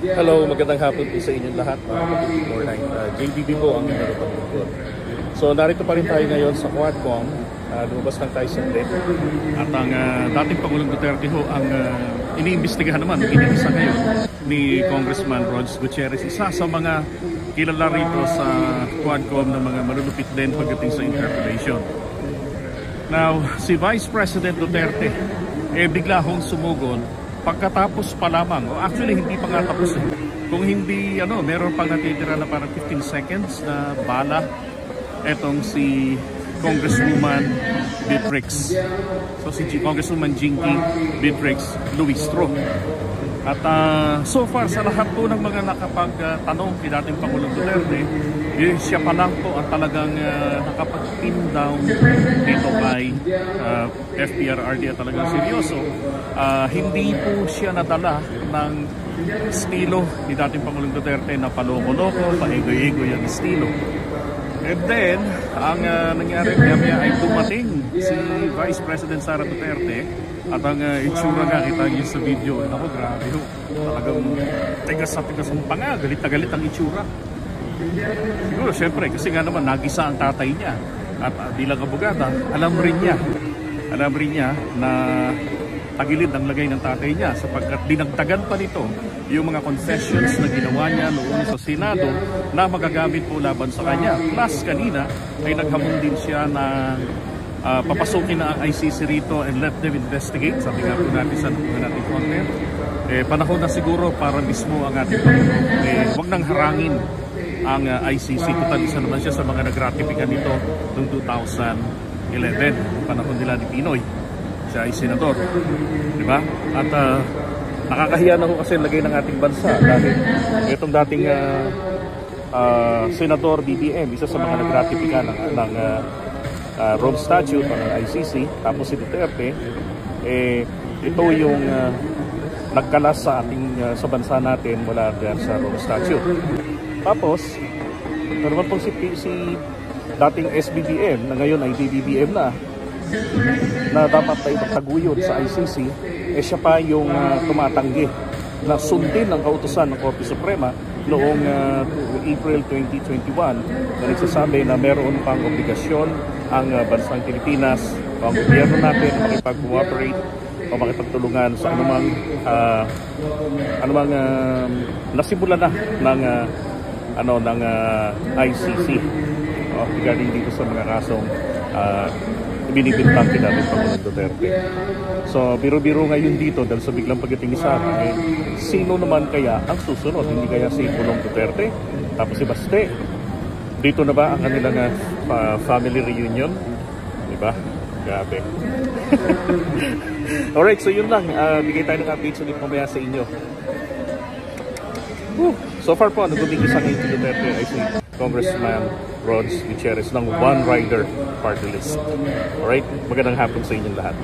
Hello, magandang hapon po sa inyong lahat. JBB po ang inyong. So narito pa rin tayo ngayon sa Quadcom. Lumabas lang tayo sa trip. At ang dating Pangulong Duterte ho ang iniimbestigahan naman, iniisa ngayon ni Congressman Rods Gutierrez. Isa sa mga kilala rito sa Quadcom na mga malulupit din pagdating sa interpellation. Now, si Vice President Duterte bigla hong sumugod pagkatapos pa lamang, actually hindi pa nga tapos kung hindi, meron pang natitira na parang 15 seconds na bala etong si Congresswoman Beatrix. So si Congresswoman Jinky Beatrix Luistro. At so far sa lahat po ng mga nakapagtanong kay dating Pangulong Duterte, siya pa lang po ang talagang nakapag-pin down dito kay FPRRD at talagang seryoso. Hindi po siya nadala ng estilo ni dating Pangulong Duterte na paloko-loko, pahigoy-higoy ang estilo. And then, ang nangyari niya ay dumating si Vice President Sara Duterte at ang itsura nga, kita niyo sa video. Ako, grabe ho. Talagang tigas ang panga, galit na galit ang itsura. Siguro, syempre, kasi nga naman, nagisa ang tatay niya. At bilang abogada, alam rin niya na tagilid ang lagay ng tatay niya sapagkat dinagdagan pa nito yung mga confessions na ginawa niya noon sa Senado na magagamit po laban sa kanya. Plus kanina ay naghamon din siya na papasukin na ang ICC rito and let them investigate. Sabi nga po natin sa nating content. Panahon na siguro para mismo ang ating Pangulong huwag nang harangin ang ICC. Total isa naman siya sa mga nagratifikan nito noong 2011, panahon nila ni Pinoy. Siya ay senador, di ba? At nakakahiya na ho kasi lagay ng ating bansa dahil itong dating senador BBM, isa sa mga nagratifika ng Rome Statute ng ICC, tapos si Duterte, ito yung nagkalas sa ating sa bansa natin mula dyan sa Rome Statute. Tapos, naman pong si dating SBBM na ngayon ay DBBM na dapat ay magtaguyod sa ICC, siya pa yung tumatanggi na sundin ang kautusan ng Korte Suprema noong April 2021 na nagsasabi na meron pang obligasyon ang bansang Pilipinas o ang gobyerno natin na makipag-cooperate o makipagtulungan sa anumang nasimula na ng ICC regarding dito sa mga kasong binibintang kinamin Pangulong Duterte. So, biro-biro ngayon dito dahil sa biglang pagdating ni Sara, sino naman kaya ang susunod? Hindi kaya si Pulong Duterte? Tapos si Baste? Dito na ba ang kanilang family reunion? Diba? Grabe. Alright, so yun lang. Bigay tayo ng updates ulit mamaya sa inyo. So far po, nagumigisa ngayon si Duterte ay si Congressman Rods Gutierrez ng One Rider Party List. Alright, magandang hapon sa inyong lahat.